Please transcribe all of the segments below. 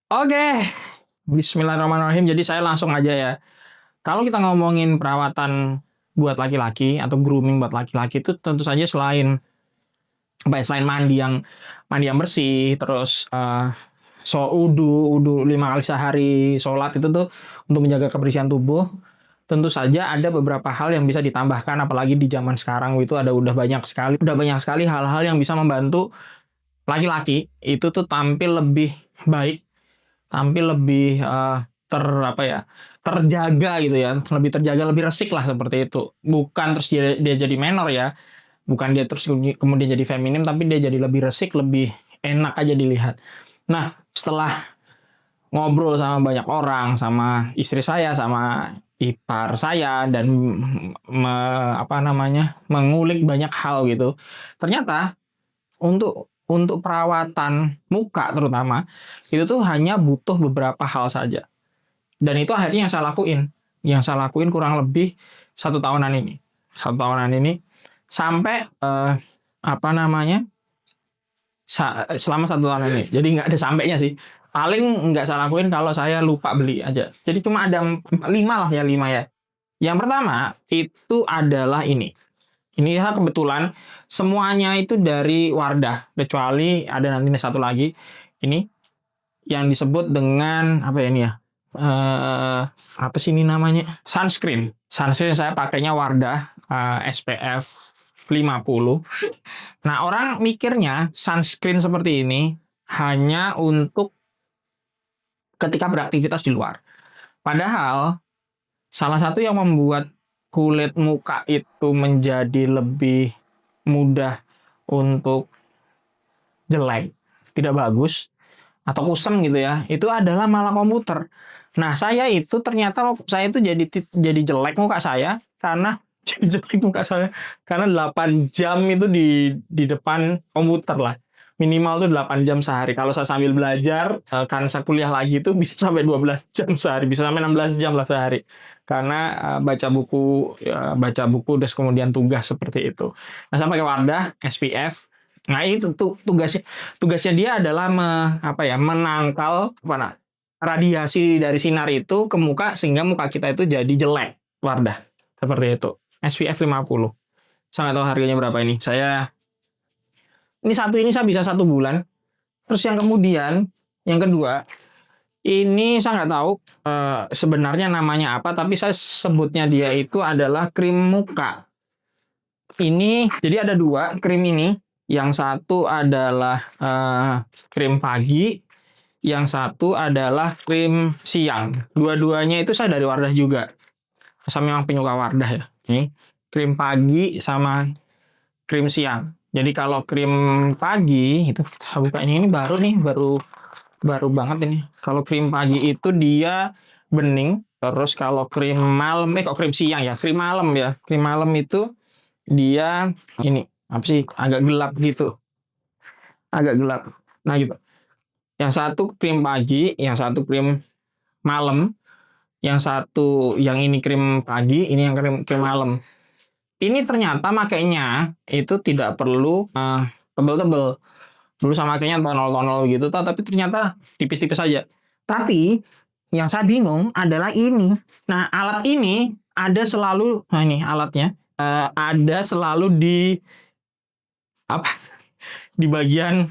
Oke, Bismillahirrahmanirrahim. Jadi saya langsung aja ya. Kalau kita ngomongin perawatan buat laki-laki atau grooming buat laki-laki itu tentu saja selain selain mandi yang bersih, terus udu 5 kali sehari, sholat itu tuh untuk menjaga kebersihan tubuh. Tentu saja ada beberapa hal yang bisa ditambahkan, apalagi di zaman sekarang itu udah banyak sekali hal-hal yang bisa membantu laki-laki itu tuh tampil lebih baik, tampil lebih apa ya, terjaga gitu ya, lebih terjaga, lebih resik lah seperti itu. Bukan terus dia jadi menor ya, bukan dia terus kemudian jadi feminim, tapi dia jadi lebih resik, lebih enak aja dilihat. Nah, setelah ngobrol sama banyak orang, sama istri saya, sama ipar saya, dan mengulik banyak hal gitu, ternyata untuk perawatan muka terutama itu tuh hanya butuh beberapa hal saja. Dan itu akhirnya yang saya lakuin kurang lebih 1 tahunan ini sampai apa namanya selama 1 tahun ini. Jadi nggak ada sampainya sih. Paling nggak saya lakuin kalau saya lupa beli aja. Jadi cuma ada 5 ya. Yang pertama itu adalah ini. Ini ya kebetulan semuanya itu dari Wardah, kecuali ada nanti satu lagi. Ini yang disebut dengan apa ya ini ya? Apa sih ini namanya? Sunscreen. Sunscreen saya pakainya Wardah SPF 50. Nah, orang mikirnya sunscreen seperti ini hanya untuk ketika beraktivitas di luar. Padahal salah satu yang membuat kulit muka itu menjadi lebih mudah untuk jelek, tidak bagus, atau kusam gitu ya, itu adalah malah komputer. Nah, saya itu jadi jelek muka saya karena jadi jelek muka saya karena 8 jam itu di depan komputer lah. Minimal tuh 8 jam sehari. Kalau saya sambil belajar, karena saya kuliah lagi itu bisa sampai 12 jam sehari, bisa sampai 16 jam lah sehari. Karena baca buku terus kemudian tugas seperti itu. Nah, saya pakai Wardah SPF. Nah, itu tuh tugasnya dia adalah menangkal radiasi dari sinar itu ke muka sehingga muka kita itu jadi jelek. Wardah seperti itu. SPF 50. Saya nggak tahu harganya berapa ini. Ini saya bisa 1 bulan. Terus yang kedua, ini saya nggak tahu sebenarnya namanya apa, tapi saya sebutnya dia itu adalah krim muka. Ini jadi ada 2 krim ini. Yang satu adalah krim pagi, yang satu adalah krim siang. Dua-duanya itu saya dari Wardah juga. Saya memang penyuka Wardah ya. Ini krim pagi sama krim siang. Jadi kalau krim pagi itu saya buka ini baru nih, baru banget ini. Kalau krim pagi itu dia bening. Terus kalau krim siang ya, krim malam ya. Krim malam itu dia ini apa sih, agak gelap gitu, agak gelap. Nah gitu. Yang satu krim pagi, yang satu krim malam, yang ini krim pagi, ini yang krim malam. Ini ternyata makainya itu tidak perlu tebel-tebel. Dulu sama makainya tonol-tonol gitu, tapi ternyata tipis-tipis saja. Tapi yang saya bingung adalah ini. Nah, alat ini ada selalu, nah ini alatnya, ada selalu di apa, di bagian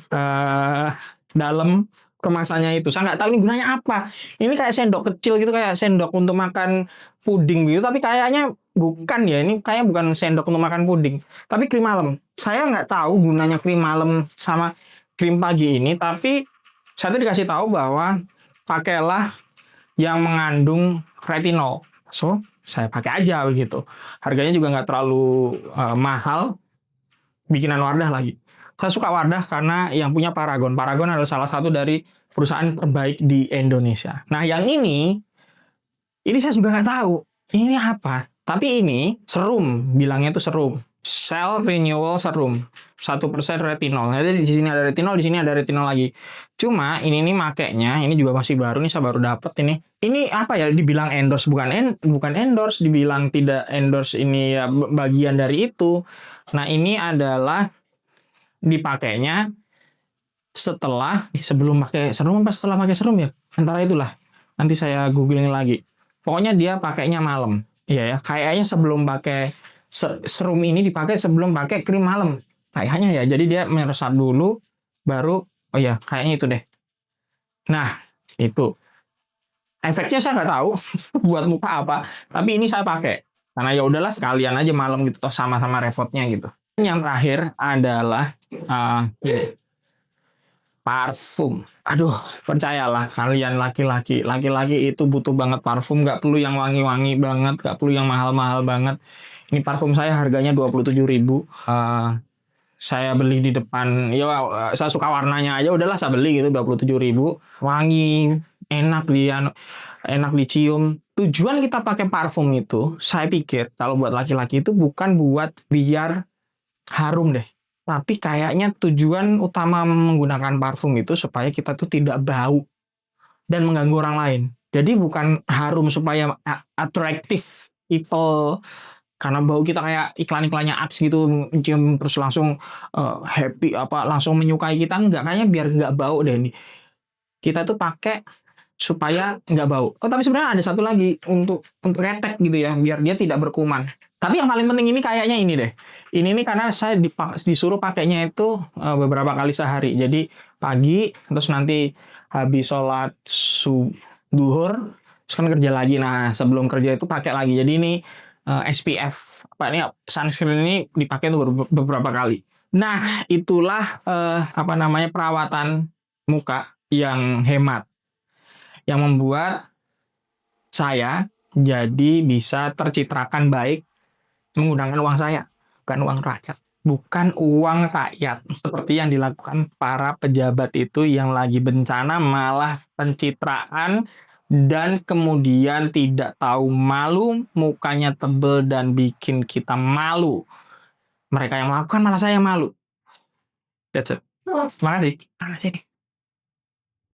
dalam kemasannya itu. Saya nggak tahu ini gunanya apa. Ini kayak sendok kecil gitu, kayak sendok untuk makan puding gitu, tapi kayaknya bukan ya. Ini kayak bukan sendok untuk makan puding, tapi krim malam. Saya nggak tahu gunanya krim malam sama krim pagi ini, tapi saya tuh dikasih tahu bahwa pakailah yang mengandung retinol. So, saya pakai aja begitu. Harganya juga nggak terlalu mahal, bikinan Wardah lagi. Saya suka Wardah karena yang punya Paragon. Paragon adalah salah satu dari perusahaan terbaik di Indonesia. Nah, yang ini saya juga nggak tahu ini apa. Tapi ini serum, bilangnya itu serum. Cell Renewal Serum. 1% retinol. Jadi di sini ada retinol, di sini ada retinol lagi. Cuma ini nih makainya, ini juga masih baru nih, saya baru dapet ini. Ini apa ya, dibilang endorse, bukan endorse, dibilang tidak endorse, ini ya bagian dari itu. Nah, ini adalah dipakainya sebelum pakai serum apa setelah pakai serum ya? Antara itulah. Nanti saya googling lagi. Pokoknya dia pakainya malam. Iya ya, kayaknya sebelum pakai serum ini dipakai sebelum pakai krim malam. Kayaknya ya. Jadi dia meresap dulu baru oh ya, kayaknya itu deh. Nah, itu. Efeknya saya nggak tahu buat muka apa, tapi ini saya pakai. Karena ya udahlah sekalian aja malam gitu toh sama-sama repotnya gitu. Yang terakhir adalah parfum. Aduh, percayalah kalian laki-laki itu butuh banget parfum, nggak perlu yang wangi-wangi banget, nggak perlu yang mahal-mahal banget. Ini parfum saya harganya 27.000. Saya beli di depan, ya saya suka warnanya aja, udahlah saya beli gitu 27.000. Wangi, enak dia, enak dicium. Tujuan kita pakai parfum itu, saya pikir kalau buat laki-laki itu bukan buat biar harum deh. Tapi kayaknya tujuan utama menggunakan parfum itu supaya kita tuh tidak bau dan mengganggu orang lain. Jadi bukan harum supaya atraktif people karena bau kita kayak iklan-iklannya Axe gitu cium terus langsung happy apa langsung menyukai kita enggak kayaknya biar enggak bau deh ini. Kita tuh pakai supaya nggak bau. Oh tapi sebenarnya ada satu lagi untuk retek gitu ya biar dia tidak berkuman. Tapi yang paling penting ini kayaknya ini deh. Ini nih karena saya disuruh pakainya itu beberapa kali sehari. Jadi pagi terus nanti habis sholat duhur terus kan kerja lagi. Nah sebelum kerja itu pakai lagi. Jadi ini SPF apa ini sunscreen ini dipakai tuh beberapa kali. Nah itulah apa namanya perawatan muka yang hemat yang membuat saya jadi bisa tercitrakan baik menggunakan uang saya, bukan uang rakyat. Bukan uang rakyat, seperti yang dilakukan para pejabat itu yang lagi bencana malah pencitraan dan kemudian tidak tahu malu, mukanya tebel dan bikin kita malu. Mereka yang melakukan malah saya yang malu. That's it. Terima kasih.